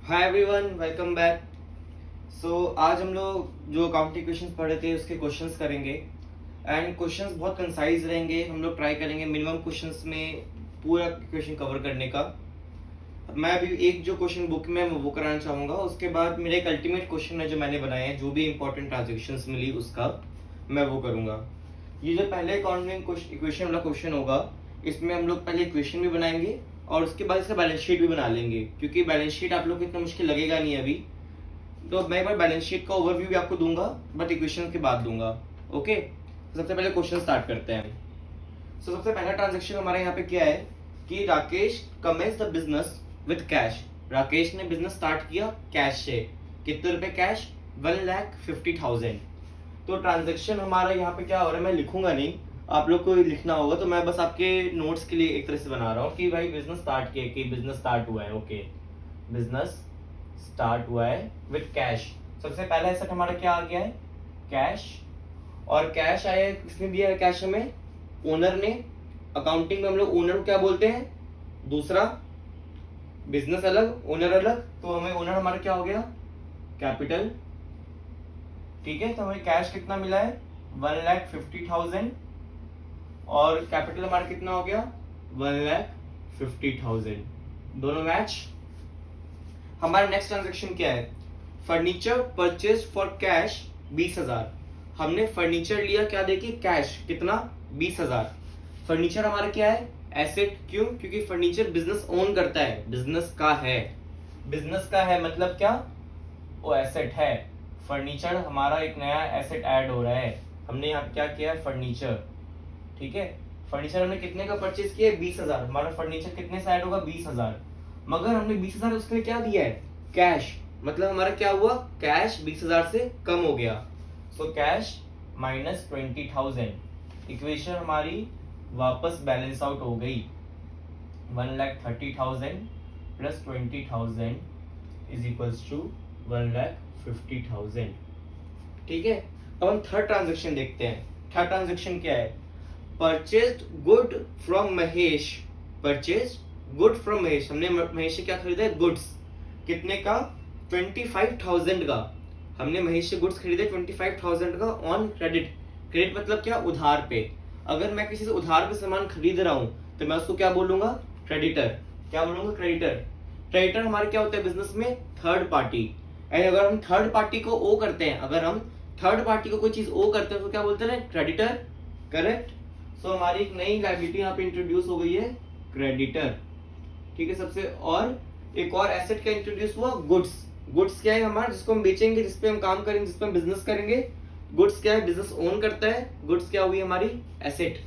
Hi everyone, welcome back. आज हम लोग जो अकाउंटिंग क्वेश्चंस पढ़े थे उसके क्वेश्चंस करेंगे एंड क्वेश्चंस बहुत कंसाइज रहेंगे। हम लोग ट्राई करेंगे मिनिमम क्वेश्चंस में पूरा क्वेश्चन कवर करने का। मैं अभी एक जो क्वेश्चन बुक में मैं वो कराना चाहूँगा, उसके बाद मेरा एक अल्टीमेट क्वेश्चन है जो मैंने बनाए हैं, जो भी इंपॉर्टेंट ट्रांजेक्शन्स मिली उसका मैं वो करूँगा। ये जो पहले अकाउंटिंग इक्वेशन वाला क्वेश्चन होगा, इसमें हम लोग पहले इक्वेशन भी बनाएंगे और उसके बाद इसका बैलेंस शीट भी बना लेंगे, क्योंकि बैलेंस शीट आप लोग को इतना मुश्किल लगेगा नहीं अभी। तो मैं एक बार बैलेंस शीट का ओवरव्यू भी आपको दूंगा, बट इक्वेशन के बाद दूंगा। ओके, तो सबसे पहले क्वेश्चन स्टार्ट करते हैं। सबसे पहला ट्रांजेक्शन हमारे यहाँ पे क्या है कि Rakesh commences the business with cash. Rakesh ने बिजनेस स्टार्ट किया कैश से। कितने रुपए कैश? 1,50,000। तो ट्रांजेक्शन हमारा यहाँ पे क्या हो रहा है, मैं लिखूंगा नहीं, आप लोग को लिखना होगा, तो मैं बस आपके नोट्स के लिए एक तरह से बना रहा हूँ कि भाई बिजनेस स्टार्ट किया, कि बिजनेस स्टार्ट हुआ है। ओके, बिजनेस स्टार्ट हुआ है विद कैश। सबसे पहला एसेट हमारा क्या आ गया है? कैश। और कैश आया, किसने दिया है कैश हमें? ओनर ने। अकाउंटिंग में हम लोग ओनर को क्या बोलते हैं? दूसरा। बिजनेस अलग, ओनर अलग, तो हमें ओनर हमारा क्या हो गया? कैपिटल। ठीक है, तो हमें कैश कितना मिला है? 1,50,000 और कैपिटल हमारा कितना हो गया? 1,50,000। दोनों मैच। हमारा नेक्स्ट ट्रांजेक्शन क्या है? Furniture purchase for cash 20,000। हमने फर्नीचर लिया क्या? देखिए कैश कितना? 20,000। फर्नीचर हमारा क्या है? एसेट। क्यों? क्योंकि फर्नीचर बिजनेस ओन करता है, बिजनेस का है। बिजनेस का है मतलब क्या? वो एसेट है। फर्नीचर हमारा एक नया एसेट ऐड हो रहा है। हमने यहाँ क्या किया है? फर्नीचर। ठीक है, फर्नीचर हमने कितने का परचेज किया है? 20,000। हमारा फर्नीचर कितने से ऐड होगा? 20,000। मगर हमने 20,000 उसके लिए क्या दिया है? कैश। मतलब हमारा क्या हुआ? कैश 20,000 से कम हो गया। So cash minus 20,000। इक्वेशन हमारी वापस बैलेंस आउट हो गई। 1,30,000 प्लस 20,000 इज इक्वल्स टू 1,50,000। ठीक है, अब हम थर्ड ट्रांजेक्शन देखते हैं। थर्ड ट्रांजेक्शन क्या है? Purchased good from Mahesh. Purchased good from Mahesh. हमने महेश से क्या खरीदा है? गुड्स। कितने का? 25,000 का। हमने महेश से गुड्स खरीदे 25,000 का ऑन क्रेडिट। क्रेडिट मतलब क्या? उधार पे। अगर मैं किसी से उधार पे सामान खरीद रहा हूं तो मैं उसको क्या बोलूंगा? क्रेडिटर। क्या बोलूंगा? क्रेडिटर। क्रेडिटर हमारे क्या होता है बिजनेस में? Third party. एंड अगर हम थर्ड पार्टी को ओ करते हैं, अगर हम थर्ड पार्टी को कोई चीज ओ करते हैं तो क्या बोलते हैं? क्रेडिटर। करेक्ट। सो हमारी एक नई लायबिलिटी यहाँ पे इंट्रोड्यूस हो गई है, क्रेडिटर। ठीक है, सबसे और एक और एसेट क्या इंट्रोड्यूस हुआ? गुड्स। गुड्स क्या है हमारा? जिसको हम बेचेंगे, जिसपे हम काम करेंगे, जिसपे हम बिजनेस करेंगे। गुड्स क्या है? बिजनेस ओन करता है। गुड्स क्या हुई हमारी? एसेट।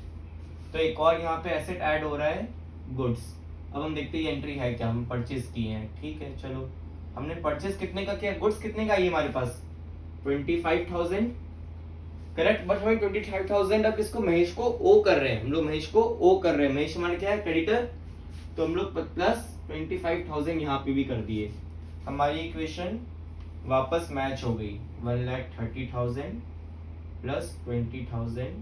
तो एक और यहाँ पे एसेट ऐड हो रहा है, गुड्स। अब हम देखते हैं एंट्री है क्या, हम परचेज किए हैं। ठीक है, चलो हमने परचेज कितने का किया? गुड्स कितने का आई हमारे पास? 25,000। करेक्ट, बट हमें 25,000 अब किसको? महेश को ओ कर रहे हैं। हम लोग महेश को ओ कर रहे हैं। महेश हमारे क्या है? क्रेडिटर। तो हम लोग प्लस 25,000 यहाँ पे भी कर दिए। हमारी इक्वेशन वापस मैच हो गई। 1,30,000 plus 20,000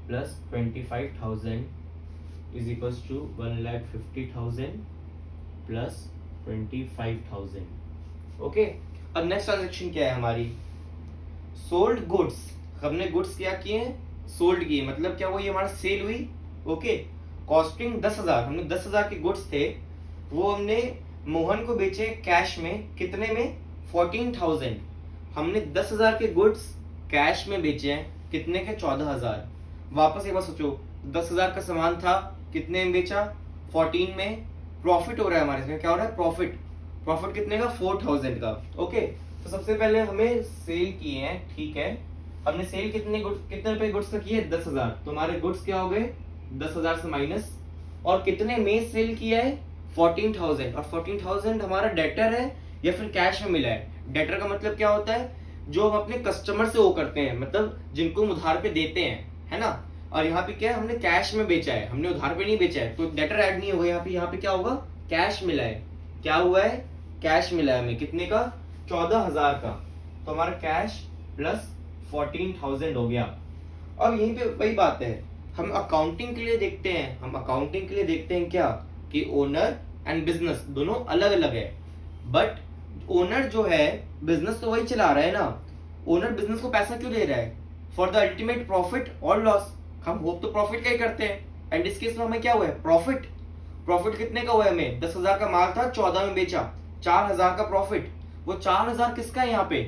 plus 25,000 is equals to 1,50,000 plus 25,000। Okay, अब नेक्स्ट ट्रांजेक्शन क्या है हमारी? Sold goods. हमने गुड्स क्या किए हैं? सोल्ड किए। मतलब क्या हुई? हमारा सेल हुई। Okay, costing 10,000। हमने 10,000 के गुड्स थे, वो हमने मोहन को बेचे कैश में। कितने में? 14,000। हमने 10,000 के गुड्स कैश में बेचे हैं। कितने के? 14,000। वापस एक बार सोचो, 10,000 का सामान था, कितने में बेचा? 14 में। प्रॉफिट हो रहा है हमारे इसमें। क्या हो रहा है? प्रॉफिट। प्रॉफिट कितने का? 4,000 का। ओके, तो सबसे पहले हमें सेल किए हैं। ठीक है, हमने सेल कितने रुपए गुड्स का किए? 10,000। तो हमारे गुड्स क्या हो गए? 10,000 से माइनस। और कितने में सेल किया है? 14,000। और 14,000 हमारा डेटर है या फिर कैश में मिला है? डेटर का मतलब क्या होता है? जो हम अपने कस्टमर से वो करते हैं, मतलब जिनको हम उधार पे देते हैं, है ना। और यहाँ पे क्या है? हमने कैश में बेचा है, हमने उधार पे नहीं बेचा है, तो डेटर ऐड नहीं होगा यहाँ पे। यहाँ पे क्या होगा? कैश मिला है। क्या हुआ है? कैश मिला है हमें। कितने का? 14,000 का। तो हमारा कैश प्लस 14,000 हो गया। अब यहीं पे वही बात है, हम अकाउंटिंग के लिए देखते हैं, क्या कि ओनर एंड बिजनेस दोनों अलग अलग है, बट ओनर जो है बिजनेस तो वही चला रहा है ना, ओनर बिजनेस को पैसा क्यों दे रहा है? फॉर द अल्टीमेट प्रॉफिट और लॉस। हम होप तो प्रॉफिट का ही करते हैं, एंड इस केस में हमें क्या हुआ है? प्रॉफिट। प्रॉफिट कितने का हुआ है हमें? 10,000 का माल था, 14 में बेचा, 4,000 का प्रॉफिट। वो 4,000 किसका है यहाँ पे?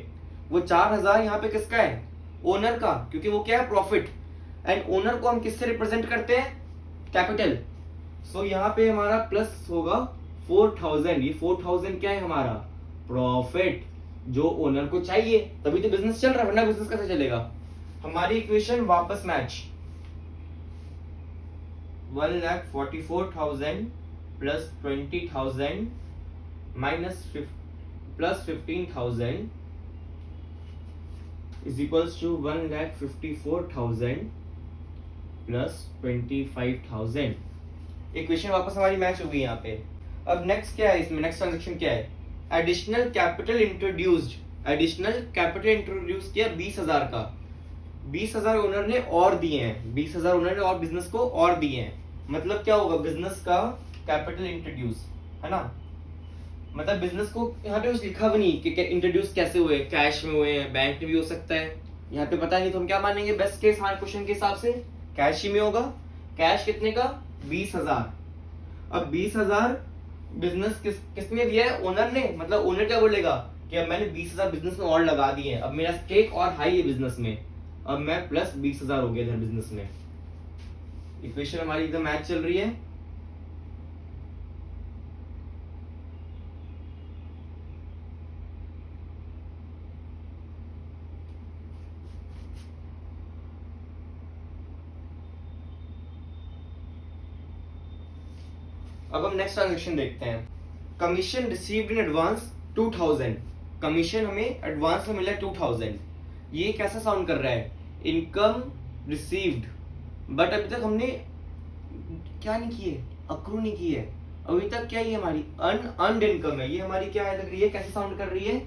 वो 4,000 यहाँ पे किसका है? ओनर का, क्योंकि वो क्या है? प्रॉफिट। एंड ओनर को हम किससे रिप्रेजेंट करते हैं? कैपिटल। सो यहाँ पे हमारा प्लस होगा 4,000। ये 4,000 क्या है हमारा? प्रॉफिट, जो ओनर को चाहिए, तभी तो बिजनेस चल रहा है, वरना बिजनेस कैसे चलेगा? हमारी इक्वेशन वापस match. 1,44,000 plus 20,000 minus plus 15,000 is equals to 1,54,000 plus 25,000। Equation वापस हमारी मैच हो गई यहाँ पे। अब नेक्स्ट क्या है इसमें? नेक्स्ट ट्रांजेक्शन क्या है? Additional capital introduced. Additional capital introduce किया 20,000 का। 20,000 ओनर ने और दिए हैं, 20,000 ओनर ने और बिजनेस को और दिए हैं। मतलब क्या होगा? बिजनेस का कैपिटल इंट्रोड्यूस, है ना? मतलब बिजनेस को यहाँ पे कुछ लिखा भी नहीं कि इंट्रोड्यूस कैसे हुए, कैश में हुए हैं, बैंक में भी हो सकता है, यहाँ पे पता नहीं, तो हम क्या मानेंगे? बेस्ट केस हमारे क्वेश्चन के हिसाब से कैश ही में होगा। कैश कितने का? 20,000। अब 20,000 बिजनेस किसने दिया है? ओनर ने। मतलब ओनर क्या बोलेगा कि अब मैंने 20,000 बिजनेस में और लगा दिए हैं, अब मेरा स्टेक और हाई है बिजनेस में, अब मैं प्लस 20,000 हो गया इधर बिजनेस में। इक्वेशन हमारी एकदम मैच चल रही है। अब हम नेक्स्ट ट्रांजेक्शन देखते हैं। Commission received in advance 2,000। Commission हमें एडवांस में मिला 2,000। ये कैसा साउंड कर रहा है? इनकम रिसीव्ड, बट अभी तक हमने क्या नहीं की है? अक्रू नहीं की है अभी तक। क्या ये हमारी अर्नड इनकम है? ये हमारी क्या है लग रही है? कैसे साउंड कर रही है?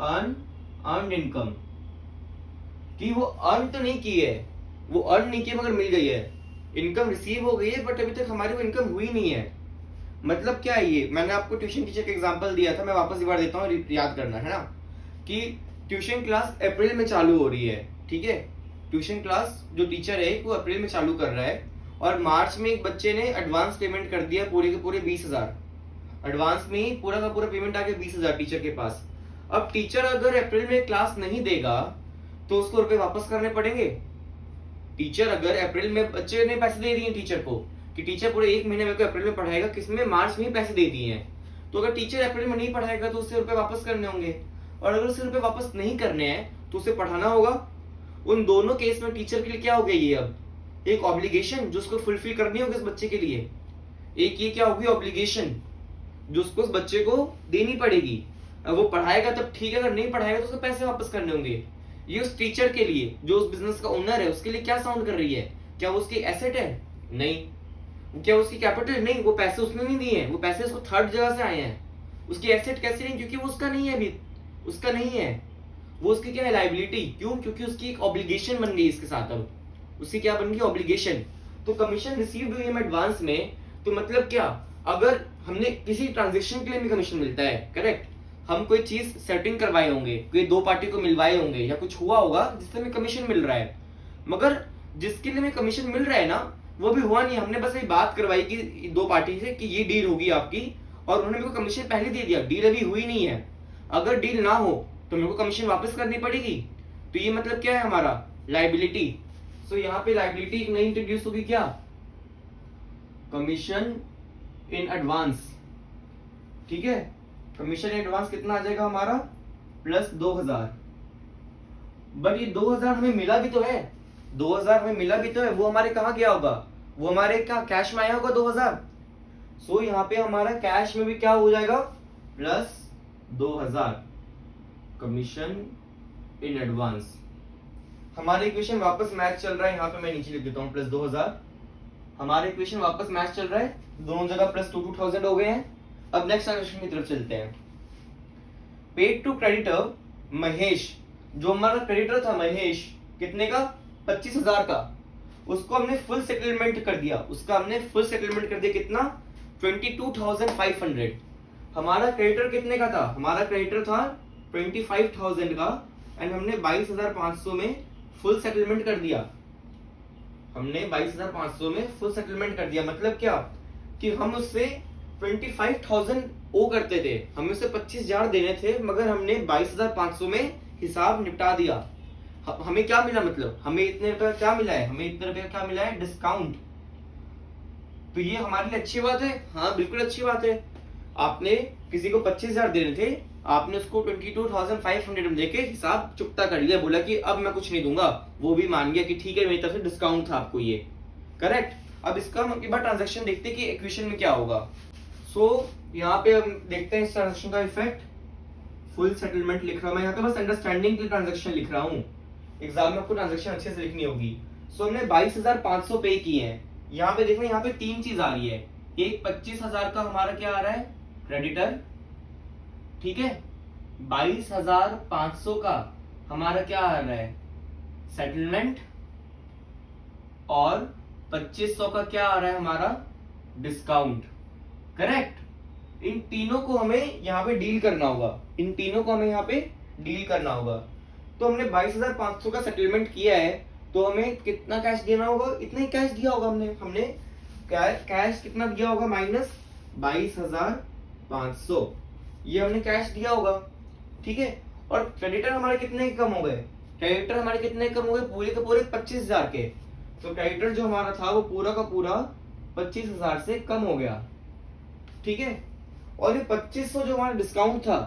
Earned income. कि वो अर्न तो नहीं की है, वो अर्न नहीं की मगर मिल गई है। इनकम रिसीव हो गई है, बट अभी तक हमारी वो इनकम हुई नहीं है। मतलब क्या है ये? मैंने आपको ट्यूशन टीचर का एग्जांपल दिया था, मैं वापस एक बार देता हूँ, याद करना है ना, कि ट्यूशन क्लास अप्रैल में चालू हो रही है, ठीक है? ट्यूशन क्लास जो टीचर है वो अप्रैल में चालू कर रहा है, और मार्च में एक बच्चे ने एडवांस पेमेंट कर दिया पूरे के पूरे 20,000। एडवांस में ही पूरा का पूरा पेमेंट आ गया 20,000 टीचर के पास। अब टीचर अगर अप्रैल में क्लास नहीं देगा तो उसको रुपए वापस करने पड़ेंगे। टीचर अगर अप्रैल में, बच्चे ने पैसे दे दिए टीचर को कि टीचर पूरे 1 महीने मेरे को अप्रैल में पढ़ाएगा, किसमें? मार्च में ही पैसे दे दिए हैं, तो अगर टीचर अप्रैल में नहीं पढ़ाएगा तो उससे रुपए वापस करने होंगे, और अगर उससे रुपए वापस नहीं करने हैं तो उसे पढ़ाना होगा। उन दोनों केस में टीचर के लिए क्या हो गया? ये अब एक ऑब्लिगेशन जो उसको फुलफिल करनी होगी उस बच्चे के लिए। एक ये क्या होगी? ऑब्लिगेशन जो उसको उस बच्चे को देनी पड़ेगी। अब वो पढ़ाएगा तब ठीक है, अगर नहीं पढ़ाएगा तो उसको पैसे वापस करने होंगे। ये उस टीचर के लिए जो उस बिजनेस का ओनर है उसके लिए क्या साउंड कर रही है? क्या वो उसकी एसेट है? नहीं। क्या उसकी कैपिटल? नहीं। वो पैसे उसने नहीं दिए हैं, वो पैसे उसको थर्ड जगह से आए हैं। उसकी एसेट कैसे नहीं? क्योंकि वो उसका नहीं है, अभी उसका नहीं है, वो उसकी क्या है? लायबिलिटी। क्यों? क्योंकि उसकी एक ऑब्लिगेशन बन गई इसके साथ। अब उसकी क्या बन गई? ऑब्लिगेशन। तो कमीशन रिसीव्ड हुई है एडवांस में, तो मतलब क्या? अगर हमने किसी ट्रांजेक्शन के लिए भी कमीशन मिलता है, करेक्ट, हम कोई चीज सेटिंग करवाए होंगे, कोई दो पार्टी को मिलवाए होंगे, या कुछ हुआ होगा जिससे हमें कमीशन मिल रहा है, मगर जिसके लिए हमें कमीशन मिल रहा है ना वो भी हुआ नहीं। हमने बस ये बात करवाई कि दो पार्टी से कि ये डील होगी आपकी, और उन्होंने मेरे को कमीशन पहले दे दिया, डील अभी हुई नहीं है। अगर डील ना हो तो मेरे को कमीशन वापस करनी पड़ेगी। तो ये मतलब क्या है हमारा? लायबिलिटी। सो यहाँ पे लायबिलिटी नई इंट्रोड्यूस होगी, क्या? Commission in advance. ठीक है, कमीशन इन एडवांस कितना आ जाएगा हमारा? प्लस 2,000। बट ये 2,000 हमें मिला भी तो है, 2,000 हमें मिला भी तो है, वो हमारे कहाँ गया होगा? वो हमारे क्या कैश में आया होगा 2,000। सो यहाँ पे हमारा कैश में भी क्या हो जाएगा? Plus 2,000 commission in advance. हमारे इक्वेशन वापस मैच चल रहा है, यहाँ पे मैं नीचे लिख देता हूँ प्लस 2,000। हमारे इक्वेशन वापस मैच चल रहा है, दोनों जगह प्लस 2,000 हो गए हैं। अब नेक्स्ट ट्रांजेक्शन की तरफ चलते हैं। पेड टू क्रेडिटर महेश, जो हमारा क्रेडिटर था महेश, कितने का? 25,000 का, उसको हमने फुल सेटलमेंट कर दिया। उसका हमने फुल सेटलमेंट कर दिया कितना? 22,500। हमारा क्रेडिटर कितने का था? हमारा क्रेडिटर था 25,000 का एंड हमने 22,500 में फुल सेटलमेंट कर दिया। हमने 22,500 में फुल सेटलमेंट कर दिया। मतलब क्या कि हम उससे 25,000 ओ करते थे, हमें उसे 25,000 देने थे, मगर हमने 22,500 में हिसाब निपटा दिया। हमें क्या मिला? मतलब हमें इतने रुपए क्या मिला है? हमें इतने रुपए क्या मिला है? डिस्काउंट। तो ये हमारे लिए अच्छी बात है। हाँ बिल्कुल अच्छी बात है। आपने किसी को 25,000 देने थे, आपने उसको 22,500 में देके हिसाब चुकता कर लिया, बोला कि अब मैं कुछ नहीं दूंगा, वो भी मान गया कि ठीक है मेरी तरफ से डिस्काउंट था आपको ये। करेक्ट। अब इसका हम एक बार ट्रांजैक्शन देखते हैं कि इक्वेशन में क्या होगा। सो यहाँ पे हम देखते हैं इस ट्रांजैक्शन का इफेक्ट। फुल सेटलमेंट लिख रहा हूं मैं यहाँ पे, बस अंडरस्टैंडिंग के लिए ट्रांजैक्शन लिख रहा हूँ, एग्जाम में आपको ट्रांजैक्शन अच्छे से लिखनी होगी। सो हमने 22,500 पे किए हैं। यहाँ पे देखो, यहाँ पे तीन चीज आ रही है। एक 25,000 का हमारा क्या आ रहा है? क्रेडिटर, ठीक है। 22,500 का हमारा क्या आ रहा है? सेटलमेंट। और 2500 का क्या आ रहा है? हमारा डिस्काउंट। करेक्ट। इन तीनों को हमें यहाँ पे डील करना होगा, इन तीनों को हमें यहाँ पे डील करना होगा। तो हमने 22,500 का सेटलमेंट किया है, तो हमें कितना कैश देना होगा? इतना ही कैश दिया होगा हमने कैश कितना दिया होगा? माइनस 22,500, ये हमने कैश दिया होगा, ठीक है। और क्रेडिटर हमारे कितने कम हो गए? क्रेडिटर हमारे कितने कम हो गए? पूरे के पूरे 25,000 के। तो क्रेडिटर जो हमारा था वो पूरा का पूरा 25,000 से कम हो गया, ठीक है। और ये 2500 जो हमारा डिस्काउंट था,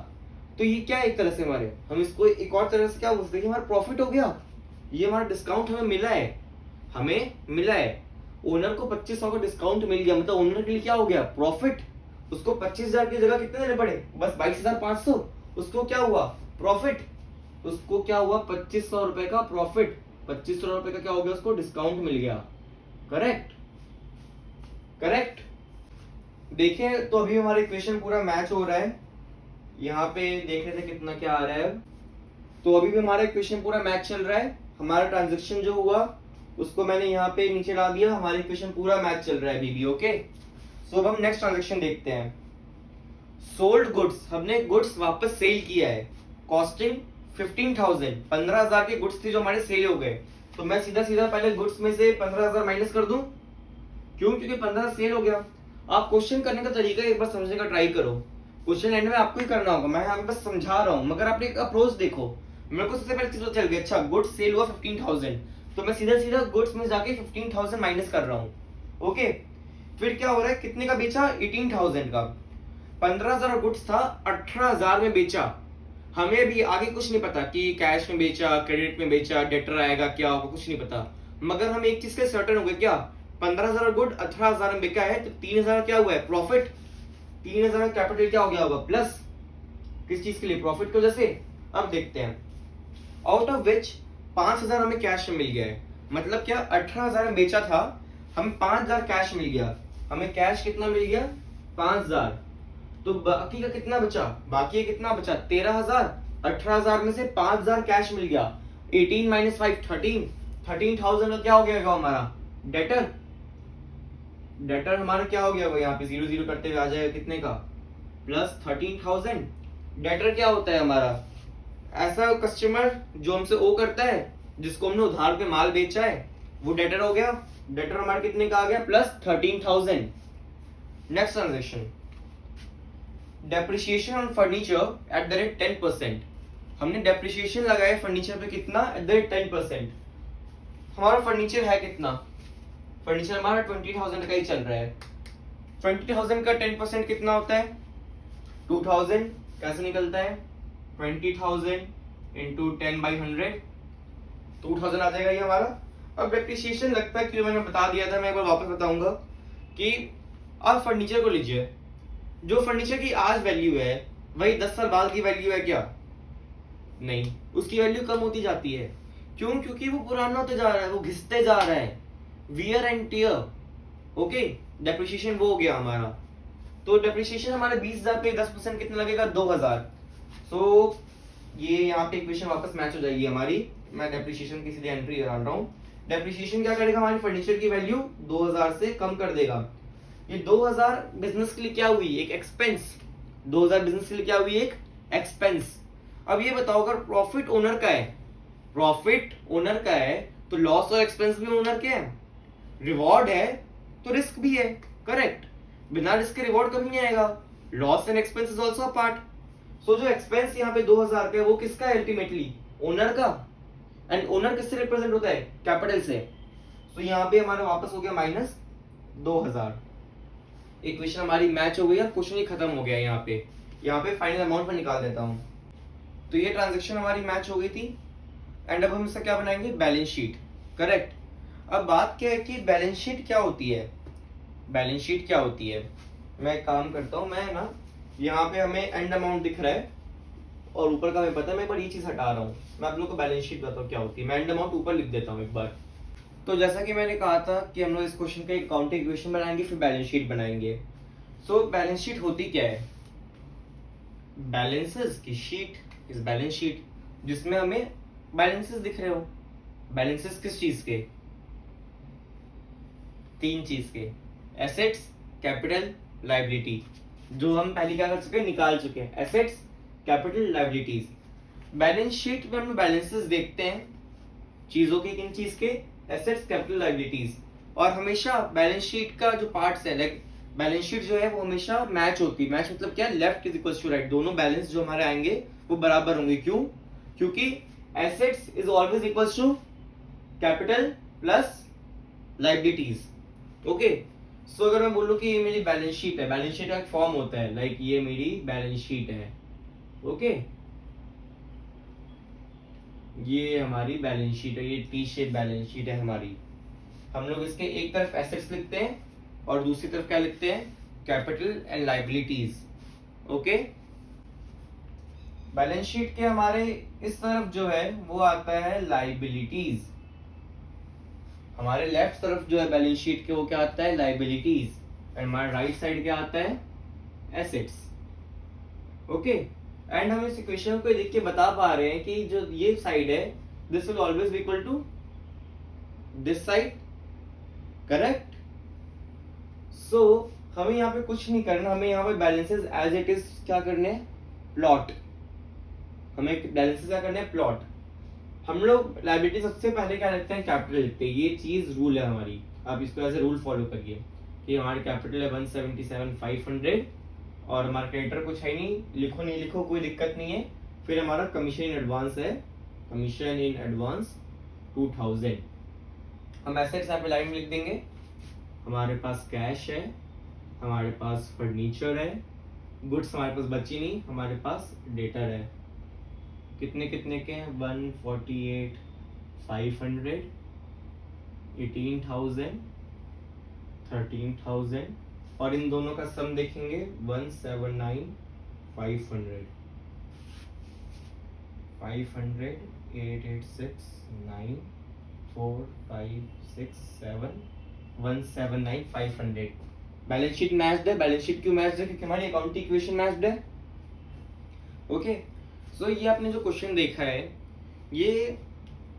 तो ये क्या एक तरह से हमारे, हम इसको एक और तरह से क्या बोलते हैं कि हमारा प्रॉफिट हो गया। ये हमारा डिस्काउंट हमें मिला है, ओनर को 2500 का डिस्काउंट मिल गया, मतलब ओनर के लिए क्या हो गया? प्रॉफिट। उसको 25,000 की जगह कितने देने पड़े? बस 22,500। उसको क्या हुआ? प्रॉफिट। उसको क्या हुआ? 2500 रुपए का प्रॉफिट। 2500 रुपए का क्या हो गया? उसको डिस्काउंट मिल गया। करेक्ट। देखें तो अभी हमारा इक्वेशन पूरा मैच हो रहा है। यहाँ पे देख रहे थे कितना क्या आ रहा है। तो अभी भी हमारा इक्वेशन पूरा मैच चल रहा है। हमारा ट्रांजैक्शन जो हुआ उसको मैंने यहाँ पे नीचे डाल दिया, हमारा इक्वेशन पूरा मैच चल रहा है अभी भी। ओके, सो अब हम नेक्स्ट ट्रांजैक्शन देखते हैं। सोल्ड गुड्स, हमने गुड्स वापस सेल किया है। कॉस्टिंग 15,000, 15,000 के गुड्स थे जो हमारे सेल हो गए। तो मैं सीधा सीधा पहले गुड्स में से 15,000 माइनस कर दूं। क्यों? क्योंकि 15 सेल हो गया। आप क्वेश्चन करने का तरीका एक बार समझने का ट्राई करो। क्वेश्चन एंड में आपको ही करना होगा, मैं यहाँ पे बस समझा रहा हूँ, मगर आपने एक अप्रोच देखो। मेरे को सबसे पहले चीज चल गई, अच्छा गुड्स सेल हुआ 15,000, तो मैं सीधा सीधा गुड्स में जाके 15,000 माइनस कर रहा हूँ। ओके, फिर क्या हो रहा है? कितने का बेचा? 18,000 का। 15,000 गुड्स था, 18,000 में बेचा। हमें भी आगे कुछ नहीं पता कि कैश में बेचा, क्रेडिट में बेचा, डेटर आएगा क्या होगा, कुछ नहीं पता। मगर हम एक चीज के सर्टेन हो गए, क्या? 15,000 गुड 18,000 में बिका है, तो 3,000 क्या हुआ है? प्रॉफिट। 3,000 कैपिटल क्या हो गया होगा? प्लस। किस चीज के लिए? प्रॉफिट की वजह से। अब देखते हैं, आउट ऑफ विच 5,000 हमें कैश में मिल गया है। मतलब क्या? 18,000 में बेचा था, हमें 5,000 कैश मिल गया। हमें कैश कितना मिल गया? 5,000। तो बाकी का कितना बचा? बाकी कितना बचा? 13,000। 18,000 में से 5,000 कैश मिल गया। 18 माइनस 5 13, 13,000 का क्या हो गया हमारा? डेटर। डेटर हमारा क्या हो गया? यहाँ पे 0 0 करते हुए आ जाएगा कितने का? प्लस 13,000। डेटर क्या होता है हमारा? ऐसा कस्टमर जो हमसे ओ करता है, जिसको हमने उधार पे माल बेचा है, वो डेटर हो गया। डेटर हमारा कितने का आ गया? Plus 13,000। Next transaction, depreciation on furniture at the rate 10%। हमने डेप्रिसिएशन लगाया फर्नीचर पे कितना? At the rate 10%। हमारा फर्नीचर है कितना? फर्नीचर हमारा 20,000 का ही चल रहा है। 20,000 का 10% कितना होता है? 2,000। कैसे निकलता है? 20,000 इंटू 10/100, 2,000 आ जाएगा ये हमारा। अब डेप्रिसिएशन लगता है, क्यों मैंने बता दिया था, मैं एक बार वापस बताऊंगा कि आप फर्नीचर को लीजिए, जो फर्नीचर की आज वैल्यू है वही 10 साल बाद की वैल्यू है क्या? नहीं, उसकी वैल्यू कम होती जाती है। क्यों? क्योंकि वो पुराना होते जा रहा है, वो घिसते जा रहा है, wear and tear. Okay, depreciation वो हो गया हमारा। तो डेप्रिसिएशन हमारे 20,000 पे 10% कितना लगेगा? 2,000। सो ये यहाँ पे इक्वेशन वापस मैच हो जाएगी हमारी। मैं डेप्रिसिएशन की सीधी एंट्री डाल रहा हूँ। डेप्रिसिएशन क्या करेगा? हमारी फर्नीचर की वैल्यू 2,000 से कम कर देगा। ये 2,000 बिजनेस के लिए क्या हुई? एक एक्सपेंस। 2000 बिजनेस के लिए क्या हुई, एक एक्सपेंस। अब ये बताओ अगर प्रॉफिट ओनर का है, प्रॉफिट ओनर का है तो लॉस और एक्सपेंस भी ओनर के हैं, रिवॉर्ड है तो रिस्क भी है, करेक्ट। बिना रिस्क के रिवॉर्ड कभी नहीं आएगा। Loss and expense is also a part. So जो एक्सपेंस यहाँ पे 2000 का है वो किसका है, अल्टीमेटली ओनर का। एंड ओनर किससे रिप्रेजेंट होता है, कैपिटल से। तो यहाँ पे हमारा वापस हो गया माइनस 2000। इक्वेशन हमारी मैच हो गई और क्वेश्चन ही खत्म हो गया। यहाँ पे फाइनल अमाउंट में निकाल देता हूँ। तो ये ट्रांजेक्शन हमारी मैच हो गई थी एंड अब हम इसका क्या बनाएंगे, बैलेंस शीट, करेक्ट। अब बात क्या है कि बैलेंस शीट क्या होती है, बैलेंस शीट क्या होती है। मैं एक काम करता हूँ, मैं ना यहाँ पे हमें एंड अमाउंट दिख रहा है और ऊपर का हमें पता है, मैं एक बार ये चीज हटा रहा हूँ, मैं आप लोग को बैलेंस शीट बताऊँ क्या होती है। मैं एंड अमाउंट ऊपर लिख देता हूँ एक बार। तो जैसा कि मैंने कहा था कि हम लोग इस क्वेश्चन का एक अकाउंटिंग इक्वेशन बनाएंगे फिर बैलेंस शीट बनाएंगे। सो बैलेंस शीट होती क्या है, बैलेंसेस की शीट इज बैलेंस शीट, जिसमें हमें बैलेंसेस दिख रहे हो। बैलेंसेस किस चीज के, तीन चीज के, एसेट्स, कैपिटल, लायबिलिटी। जो हम पहले क्या कर चुके हैं, निकाल चुके हैं, assets, capital, liabilities. Balance sheet में हम बैलेंसेस देखते हैं चीजों के, किन चीज के, एसेट्स, कैपिटल, लायबिलिटीज। और हमेशा बैलेंस शीट का जो पार्ट्स है, लाइक बैलेंस शीट जो है वो हमेशा मैच होती है। मैच मतलब क्या, left is equal to right, दोनों बैलेंस जो हमारे आएंगे वो बराबर होंगे। क्यों, क्योंकि assets is always equal to capital plus liabilities. Okay, so अगर मैं बोलूं कि ये मेरी बैलेंस शीट है, बैलेंस शीट का एक फॉर्म होता है, लाइक ये मेरी बैलेंस शीट है। ओके, ये हमारी बैलेंस शीट है, ये टी शेप बैलेंस शीट है हमारी। हम लोग इसके एक तरफ एसेट्स लिखते हैं और दूसरी तरफ क्या लिखते हैं, capital and liabilities. Okay, balance sheet के हमारे इस तरफ जो है वो आता है लायबिलिटीज, हमारे लेफ्ट तरफ जो है बैलेंस शीट के वो क्या आता है, लायबिलिटीज। एंड हमारे राइट साइड क्या आता है, एसेट्स। ओके, एंड हम इस इक्वेशन को देख के बता पा रहे हैं कि जो ये साइड है this will always be equal to this side, correct. So हमें यहाँ पे कुछ नहीं करना, हमें यहाँ पे बैलेंसेस एज इट इज क्या करने हैं, प्लॉट। हमें बैलेंसेस क्या करने हैं, प्लॉट। हम लोग लायबिलिटी सबसे पहले क्या लिखते हैं, कैपिटल लिखते हैं। ये चीज रूल है हमारी, आप इसको एज ए रूल फॉलो करिए कि हमारी कैपिटल है 177,500 और हमारा क्रेडिटर कुछ है नहीं, लिखो नहीं लिखो कोई दिक्कत नहीं है। फिर हमारा कमीशन इन एडवांस है, कमीशन इन एडवांस 2000। हम एसेट्स यहाँ पे लाइन में लिख देंगे, हमारे पास कैश है, हमारे पास फर्नीचर है, गुड्स हमारे पास बची नहीं, हमारे पास डेटर है। कितने कितने के हैं, 148,500, 18,000, 13,000 और इन दोनों का सम देखेंगे 179,500, 500, 886,9, 4, 5, 6, 7, 179,500। बैलेंस शीट मैच्ड है। बैलेंस शीट क्यों मैच्ड है, क्योंकि हमारी अकाउंटिंग इक्वेशन मैच्ड है। ओके, सो ये आपने जो क्वेश्चन देखा है ये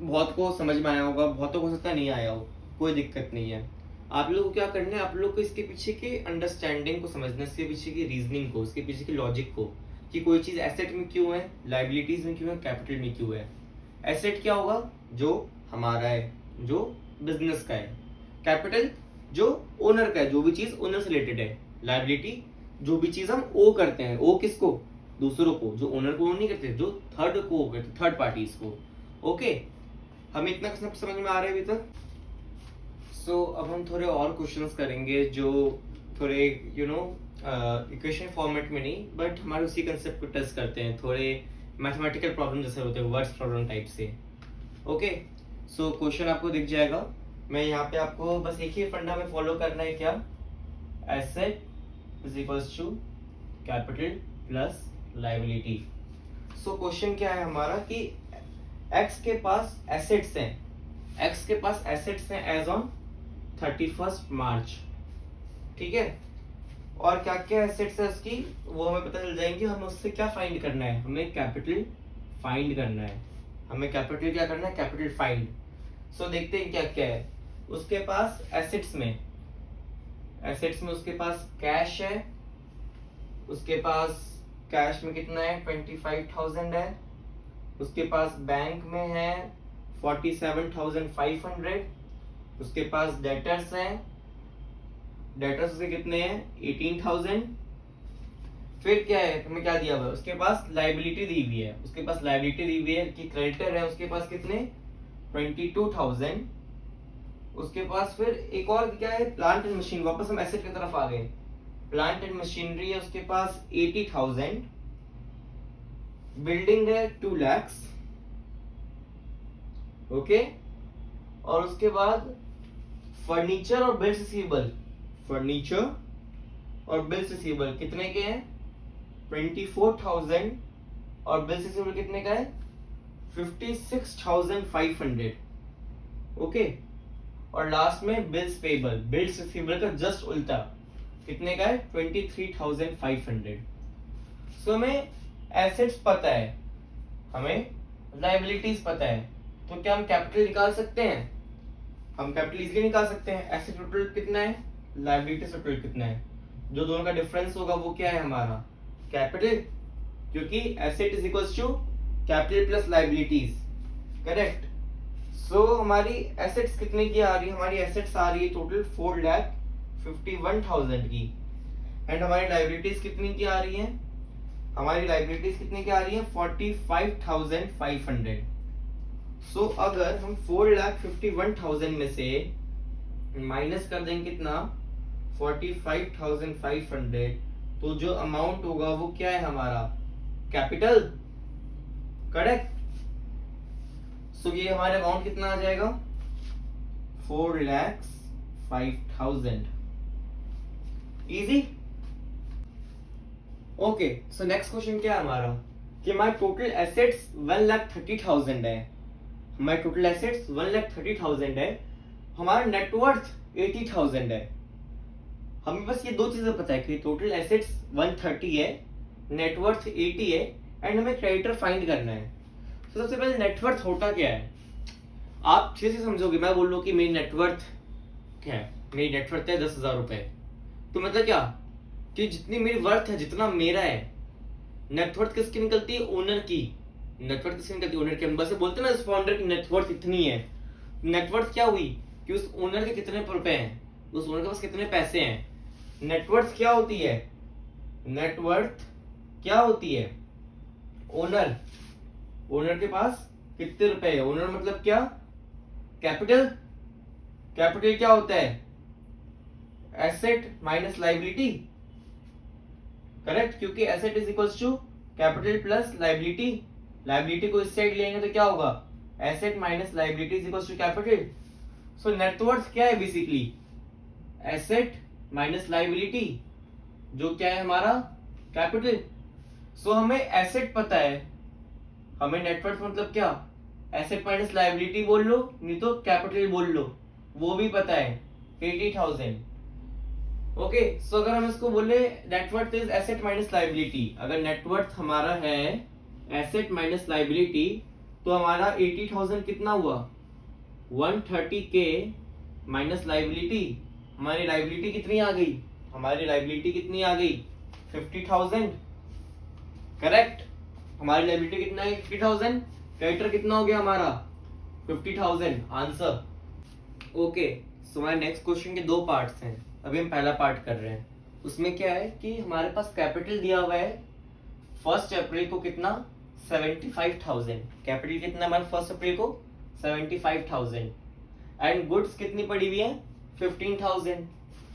बहुत को समझ में आया होगा, बहुतों को सकता नहीं आया हो, कोई दिक्कत नहीं है। आप लोग को क्या करना है, आप लोग को इसके पीछे के अंडरस्टैंडिंग को समझना, इसके पीछे की रीजनिंग को, इसके पीछे की लॉजिक को, कि कोई चीज एसेट में क्यों है, लायबिलिटीज में क्यों है, कैपिटल में क्यों है। एसेट क्या होगा, जो हमारा है, जो बिजनेस का है। कैपिटल जो ओनर का है, जो भी चीज ओनर से रिलेटेड है। लायबिलिटी जो भी चीज हम ओ करते हैं, ओ किसको, दूसरों को, जो ओनर को नहीं करते, जो थर्ड को करते, थर्ड पार्टीज को। ओके, हमें इतना सब समझ में आ रहा है अभी तक। सो अब हम थोड़े और क्वेश्चंस करेंगे जो थोड़े इक्वेशन फॉर्मेट में नहीं, बट हमारे उसी कंसेप्ट को टच करते हैं, थोड़े मैथमेटिकल प्रॉब्लम जैसे होते हैं, वर्ड्स प्रॉब्लम टाइप से। ओके, सो क्वेश्चन आपको दिख जाएगा। मैं यहाँ पे आपको बस एक ही फंडा में फॉलो करना है, क्या, asset is equals to capital plus liability. So question क्या है हमारा कि एक्स के पास एसेट्स हैं, एक्स के पास एसेट्स हैं एज ऑन 31 मार्च, ठीक है। और क्या क्या एसेट्स है उसकी वो हमें पता चल जाएंगे। हमें उससे क्या फाइंड करना है, हमें कैपिटल फाइंड करना है, हमें कैपिटल क्या करना है, कैपिटल फाइंड। सो देखते हैं क्या क्या है उसके पास एसेट्स में उसके पास कैश है, उसके पास कैश में कितना है 25,000 है, उसके पास बैंक में है 47,500, उसके पास डेटर्स हैं, डेटर्स से कितने हैं 18,000। फिर क्या है, तुम्हें क्या दिया हुआ है, उसके पास लाइबिलिटी दी हुई है, उसके पास लाइबिलिटी दी हुई है कि क्रेडिटर है उसके पास कितने 22,000। उसके पास फिर एक और क्या है प्लांट एंड मशीन, वापस हम एसेट की तरफ आ गए, प्लांट एंड मशीनरी है उसके पास 80,000, बिल्डिंग है 2 लाख, ओके। और उसके बाद फर्नीचर और बिल्स रिसीवेबल, फर्नीचर और बिल्स रिसीवेबल कितने के हैं 24,000, और बिल्स रिसीवेबल कितने का है 56,500, ओके। और लास्ट में बिल्स पेबल, बिल्स रिसीवेबल का जस्ट उल्टा कितने का है 23,500। सो हमें एसेट्स पता है, हमें लायबिलिटीज पता है, तो क्या हम कैपिटल निकाल सकते हैं, हम कैपिटल इजीली निकाल सकते हैं। एसेट टोटल कितना है, लायबिलिटी टोटल कितना है, जो दोनों का डिफरेंस होगा वो क्या है हमारा कैपिटल, क्योंकि asset is equals to capital plus liabilities, correct. So हमारी एसेट्स कितने की आ रही है, हमारी एसेट्स आ रही है टोटल 4,51,000 की, एंड हमारी लायबिलिटीज कितनी की आ रही है, हमारी लायबिलिटीज कितने की आ रही है 45,500। सो अगर हम 4,51,000 में से माइनस कर देंगे कितना 45,500, तो जो अमाउंट होगा वो क्या है हमारा कैपिटल, करेक्ट। सो ये हमारे अमाउंट कितना आ जाएगा 4,05,000, easy. Okay, so next question क्या है हमारा कि हमारे टोटल एसेट्स 1,30,000 है, हमारे टोटल एसेट्स 1,30,000 है, हमारा नेटवर्थ 80,000 है। हमें बस ये दो चीजें पता है कि टोटल एसेट्स 130 है, नेटवर्थ 80 है, एंड हमें क्रेडिटर फाइंड करना है। तो सबसे पहले नेटवर्थ होता क्या है, आप अच्छे से समझोगे, मैं बोल रहा हूँ कि मेरी नेटवर्थ क्या है, मेरी नेटवर्थ है 10,000 रुपए, तो मतलब क्या कि जितनी मेरी वर्थ है, जितना मेरा है, नेटवर्थ किसकी निकलती है ओनर की, नेटवर्थ किसकी निकलती है ओनर की। हम बस बोलते हैं ना इस फाउंडर की नेटवर्थ इतनी है, नेटवर्थ क्या हुई कि उस ओनर के कितने रुपए हैं, उस ओनर के पास कितने पैसे हैं। नेटवर्थ क्या होती है, नेटवर्थ क्या होती है ओनर, ओनर के पास कितने रुपए है, ओनर मतलब क्या कैपिटल, कैपिटल क्या होता है एसेट माइनस लायबिलिटी, करेक्ट, क्योंकि asset is equals to capital plus liability, liability को इस साइड लेंगे तो क्या होगा asset minus liability is equals to capital. So net worth क्या है बेसिकली एसेट माइनस लायबिलिटी, जो क्या है हमारा कैपिटल। सो हमें एसेट पता है, हमें नेटवर्थ मतलब क्या एसेट माइनस लायबिलिटी बोल लो, नहीं तो कैपिटल बोल लो, वो भी पता है 80,000, ओके। सो अगर हम इसको बोले net worth is asset minus liability, अगर नेटवर्थ हमारा है एसेट माइनस लायबिलिटी, तो हमारा 80,000 कितना हुआ 130K माइनस लायबिलिटी, हमारी लायबिलिटी कितनी आ गई, हमारी लायबिलिटी कितनी आ गई 50,000, करेक्ट। हमारी लायबिलिटी कितना है 50,000, क्रेडिटर कितना हो गया हमारा 50,000, आंसर, ओके। सो हमारे नेक्स्ट क्वेश्चन के दो पार्ट्स हैं, अभी हम पहला पार्ट कर रहे हैं। उसमें क्या है कि हमारे पास कैपिटल दिया हुआ है 1 अप्रैल को कितना 75,000, कैपिटल कितना हमारा 1 अप्रैल को 75,000, एंड गुड्स कितनी पड़ी हुई है 15,000,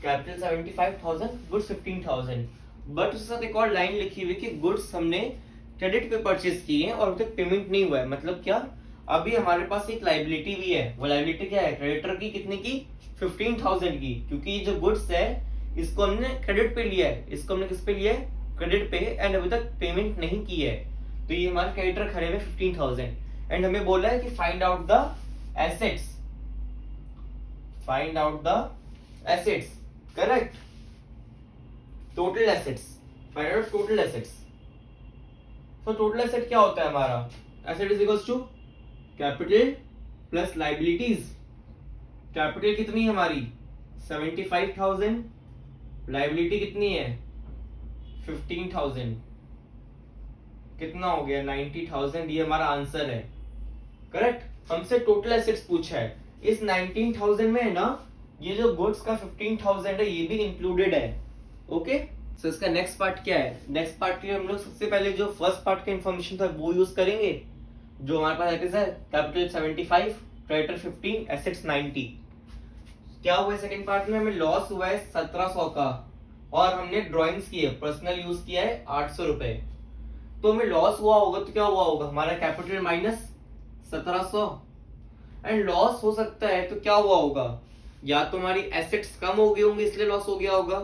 कैपिटल 75,000, गुड्स 15,000, बट उसके साथ एक और लाइन लिखी हुई कि गुड्स हमने क्रेडिट पे परचेज किए हैं और अभी तक पेमेंट नहीं हुआ है, मतलब क्या अभी हमारे पास एक लायबिलिटी भी है, वो लायबिलिटी क्या है क्रेडिटर की कितने की 15,000 की, क्योंकि ये जो गुड्स है इसको हमने क्रेडिट पे लिया है, इसको हमने किस पे लिया है क्रेडिट पे, एंड अभी तक पेमेंट नहीं की है, तो ये हमारे क्रेडिटर खड़े हुए 15,000, एंड हमें बोला है कि find out the assets, find out the assets, correct, total assets, find out total assets. तो टोटल एसेट क्या होता है हमारा, asset is equals to capital plus liabilities, capital कितनी है हमारी 75,000, लायबिलिटी कितनी है 15,000, कितना हो गया 90,000, ये हमारा आंसर है। करेक्ट, हमसे टोटल एसेट्स पूछा है। इस 19,000 में है ना, ये जो गुड्स का 15,000 है ये भी इंक्लूडेड है। ओके, सो इसका नेक्स्ट पार्ट क्या है? नेक्स्ट पार्ट के लिए हम लोग सबसे पहले जो फर्स्ट पार्ट का इंफॉर्मेशन था वो यूज करेंगे, जो हमारे पास है कैपिटल 75, क्रेडिटर 15, एसेट्स 90। क्या हुआ है सेकंड पार्ट में? हमें लॉस हुआ है 1700 का, और हमने ड्राइंग्स की है, पर्सनल यूज किया है 800 रुपए। तो हमें लॉस हुआ होगा तो क्या हुआ होगा? हमारा कैपिटल माइनस 1700, एंड लॉस हो सकता है तो क्या हुआ होगा? या तो हमारी एसेट्स कम हो गई होंगी इसलिए लॉस हो गया होगा,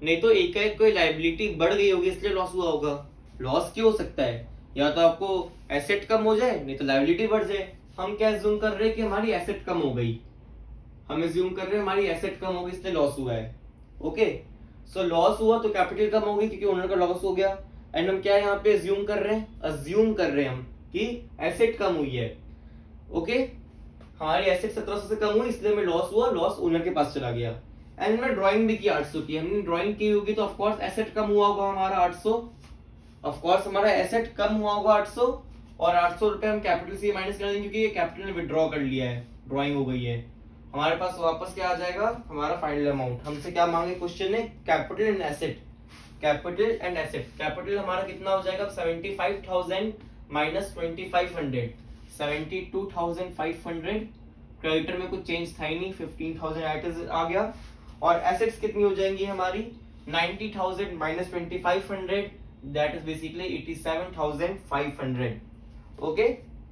नहीं तो एक कोई लायबिलिटी बढ़ गई होगी इसलिए लॉस हुआ होगा। लॉस क्यों हो सकता है? या तो आपको एसेट कम हो जाए, नहीं तो लायबिलिटी बढ़ जाए। हम क्या एज्यूम कर रहे हैं कि हमारी एसेट कम हो गई, हम एज्यूम कर रहे हैं हमारी एसेट कम हो गई इसलिए लॉस हुआ है। ओके, सो लॉस हुआ तो कैपिटल कम होगी क्योंकि ओनर का लॉस हो गया, एंड हम क्या यहाँ पे अज्यूम कर रहे हैं? अज्यूम कर रहे हैं हम कि एसेट कम हुई है। ओके, हमारी एसेट 1700 से कम हुई इसलिए हमें लॉस हुआ, लॉस ओनर के पास चला गया। एंड हमने ड्राइंग भी की 800 की, हमने ड्राइंग की होगी तो ऑफ कोर्स एसेट कम हुआ होगा हमारा 800, ऑफ कोर्स हमारा एसेट कम हुआ होगा 800, और 800 रुपए हम कैपिटल से माइनस कर देंगे क्योंकि ये कैपिटल ने विड्रॉ कर लिया है, ड्राइंग हो गई है। हमारे पास वापस क्या आ जाएगा? हमारा फाइनल अमाउंट। हमसे क्या मांगे क्वेश्चन ने? Capital and asset, capital and asset. Capital हमारा कितना हो जाएगा? 75,000 माइनस 2500, 72,500। क्रेडिटर में कुछ चेंज था ही नहीं, 15,000 एट आ गया। और एसेट्स कितनी हो जाएंगी हमारी? 90,000 minus 2500, that is basically 87,500। Okay,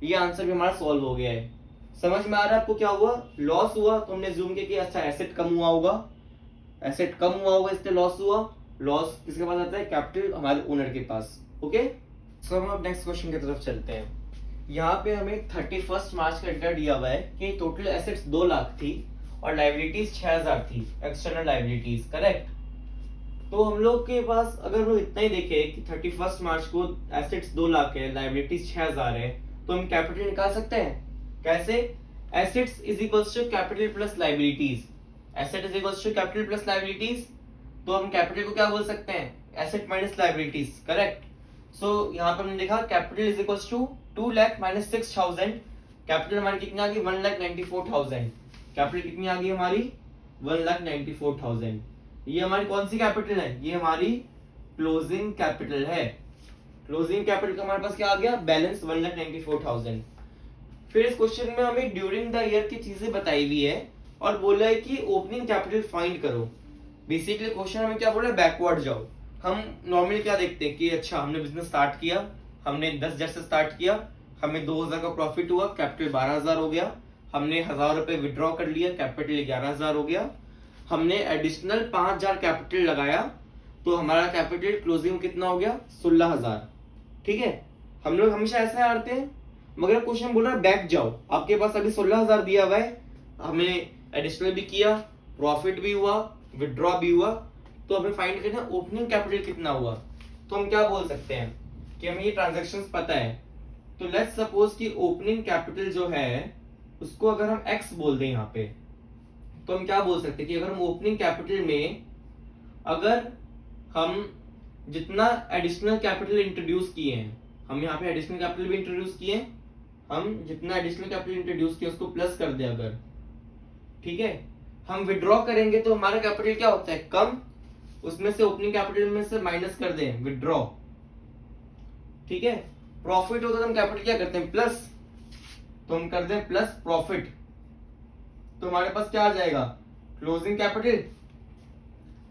ये आंसर भी हमारा सॉल्व हो गया है। समझ में आ रहा है आपको क्या हुआ? लॉस हुआ तो हमने जूम किया कि अच्छा एसेट कम हुआ होगा, एसेट कम हुआ होगा इसलिए लॉस हुआ। लॉस किसके पास आता है? कैपिटल हमारे ओनर के पास। ओके, सो हम अब नेक्स्ट क्वेश्चन की तरफ चलते हैं। यहाँ पे हमें 31 मार्च का डेटा दिया हुआ है कि टोटल एसेट्स 2 लाख थी और लायबिलिटीज 6000 थी, एक्सटर्नल लायबिलिटीज। करेक्ट, तो हम लोग के पास अगर हम लोग इतना ही देखे कि 31 मार्च को एसेट्स 2 लाख है, लायबिलिटीज 6000 है, तो हम कैपिटल निकाल सकते हैं। कैसे? Assets is equals to capital plus liabilities, asset is equals to capital plus liabilities. तो हम कैपिटल को क्या बोल सकते हैं? Asset minus liabilities. Correct, so यहाँ पर हमने देखा capital is equals to 2 lakh minus 6000, capital हमारी कितनी आ गई? 1,94,000। कैपिटल कितनी आ गई हमारी? 1,94,000। ये हमारी कौन सी कैपिटल है? ये हमारी क्लोजिंग कैपिटल है। क्लोजिंग कैपिटल का हमारे पास क्या आ गया? बैलेंस 1,94,000। फिर इस क्वेश्चन में हमें ड्यूरिंग द ईयर की चीजें बताई हुई है और बोला है कि ओपनिंग कैपिटल फाइंड करो। बेसिकली क्वेश्चन हमें क्या बोला है? बैकवर्ड जाओ। हम नॉर्मली क्या देखते हैं कि अच्छा हमने बिजनेस स्टार्ट किया, हमने 10,000 से स्टार्ट किया, हमें 2,000 का प्रॉफिट हुआ, कैपिटल 12,000 हो गया, हमने 1,000 रुपए विड्रॉ कर लिया, कैपिटल 11,000 हो गया, हमने एडिशनल 5,000 कैपिटल लगाया तो हमारा कैपिटल क्लोजिंग कितना हो गया? 16,000। ठीक है, हम लोग हमेशा ऐसे आते हैं, मगर क्वेश्चन बोल रहा है बैक जाओ। आपके पास अभी 16,000 दिया हुआ है, हमने एडिशनल भी किया, प्रॉफिट भी हुआ, विड्रॉ भी हुआ, तो हमें फाइंड करना ओपनिंग कैपिटल कितना हुआ। तो हम क्या बोल सकते हैं कि हमें ये ट्रांजैक्शंस पता है, तो लेट्स सपोज कि ओपनिंग कैपिटल जो है उसको अगर हम x बोल दें यहाँ पे, तो हम क्या बोल सकते हैं कि अगर हम ओपनिंग कैपिटल में अगर हम जितना एडिशनल कैपिटल इंट्रोड्यूस किए हैं, हम यहाँ पे एडिशनल कैपिटल भी इंट्रोड्यूस किए हैं, हम जितना एडिशनल कैपिटल इंट्रोड्यूस किया उसको प्लस कर दे अगर, ठीक है, हम विड्रॉ करेंगे तो हमारा कैपिटल क्या होता है? कम, उसमें से ओपनिंग कैपिटल में से माइनस कर दें विड्रॉ। ठीक है, प्रॉफिट होता है तो हम कैपिटल क्या करते हैं? प्लस, तो हम कर दें प्लस प्रॉफिट, तो हमारे पास क्या आ जाएगा? Closing capital.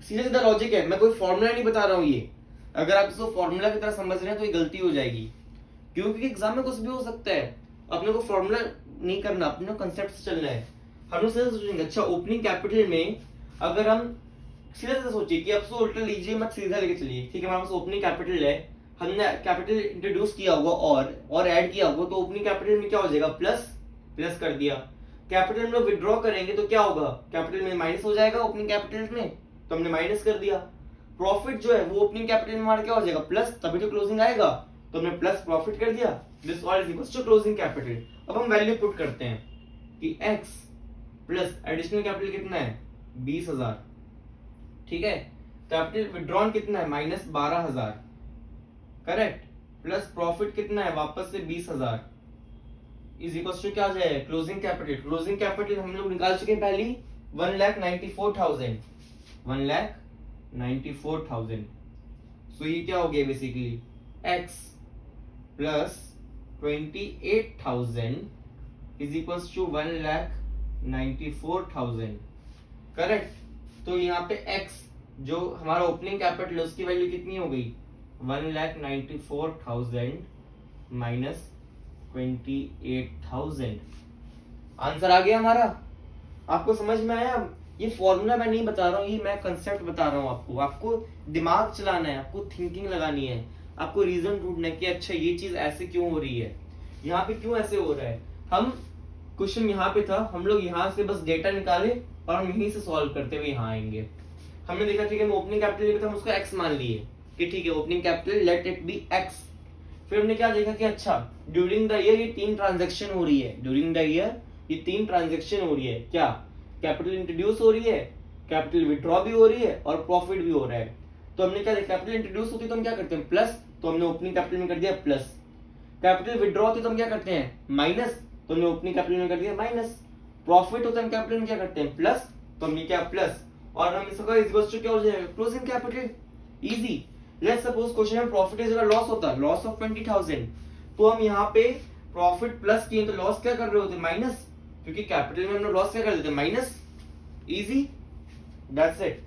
सीधा सीधा लॉजिक है, मैं कोई फॉर्मूला नहीं बता रहा हूं ये। अगर आप इसको फॉर्मूला की तरह समझ रहे हैं तो ये गलती हो जाएगी, क्योंकि एग्जाम में कुछ भी हो सकता है। अपने को फॉर्मूला नहीं करना, अपने को कंसेप्ट से चलना है। हम लोग सीधा सोचेंगे अच्छा ओपनिंग कैपिटल में अगर हम सीधा सीधा सोचिए कि अब तो उल्टा लीजिए मत, सीधा लेके चलिए। ठीक है, हमारे पास ओपनिंग कैपिटल है, हमने कैपिटल इंट्रोड्यूस किया होगा और ऐड किया होगा, तो ओपनिंग कैपिटल में क्या हो जाएगा? प्लस, प्लस कर दिया। कैपिटल में विड्रॉ करेंगे तो क्या होगा? कैपिटल में माइनस हो जाएगा ओपनिंग कैपिटल में, तो हमने माइनस कर दिया। प्रॉफिट जो है वो ओपनिंग कैपिटल में हमारा क्या हो जाएगा? प्लस, तभी तो क्लोजिंग आएगा, तो हमने प्लस प्रॉफिट कर दिया। This all is equals to closing capital. अब हम वैल्यू पुट करते हैं कि x प्लस एडिशनल कैपिटल कितना है? 20,000। ठीक है, कैपिटल विड्रॉन कितना है? -12,000। करेक्ट, प्लस प्रॉफिट कितना है वापस से 20,000 इज इक्वल टू क्या आ जाएगा क्लोजिंग कैपिटल। क्लोजिंग कैपिटल हम लोग निकाल चुके हैं पहली 1,94,000 1,94,000। सो ये क्या हो गया basically x plus 28,000 is equal to 1,94,000 correct. तो यहाँ पे x जो हमारा ओपनिंग कैपिटल है उसकी वैल्यू कितनी हो गई 1,94,000 माइनस 28,000। आंसर आ गया हमारा। आपको समझ में आया? ये फॉर्मूला मैं नहीं बता रहा हूँ, ये मैं कंसेप्ट बता रहा हूँ आपको। आपको दिमाग चलाना है, आपको थिंकिंग लगानी है, आपको रीजन ढूंढना है कि अच्छा ये चीज ऐसे क्यों हो रही है, यहाँ पे क्यों ऐसे हो रहा है। हम क्वेश्चन यहाँ पे था, हम लोग यहाँ से बस डेटा निकाले और हम यहीं से सॉल्व करते हुए यहाँ आएंगे। हमने देखा ठीक है ओपनिंग कैपिटल हम उसको x मान लिए कि ठीक है opening capital let it be x। फिर हमने क्या देखा कि अच्छा ड्यूरिंग द ईयर ये 3 ट्रांजैक्शन हो रही है, ड्यूरिंग द ईयर ये 3 ट्रांजैक्शन हो रही है। क्या कैपिटल इंट्रोड्यूस हो रही है, कैपिटल विड्रॉ भी हो रही है और प्रॉफिट भी हो रहा है। तो हमने क्या देखा कैपिटल इंट्रोड्यूस होती है तो हम क्या करते हैं प्लस, तो हमने ओपनिंग कैपिटल में कर दिया प्लस। कैपिटल विड्रॉ होती है तो हम क्या करते हैं माइनस, तो हमने ओपनिंग कैपिटल में कर दिया माइनस। प्रॉफिट होता है हम कैपिटल में क्या करते हैं प्लस, तो हमने क्या प्लस। और हम इसका इक्वल्स टू क्या हो जाएगा closing capital. Easy. Let's suppose question में प्रॉफिट इज लॉस होता है, लॉस ऑफ 20,000, तो हम यहाँ पे प्रॉफिट प्लस किए तो लॉस क्या कर रहे होते माइनस, क्योंकि कैपिटल में हमने लॉस क्या कर देते माइनस। Easy, that's it.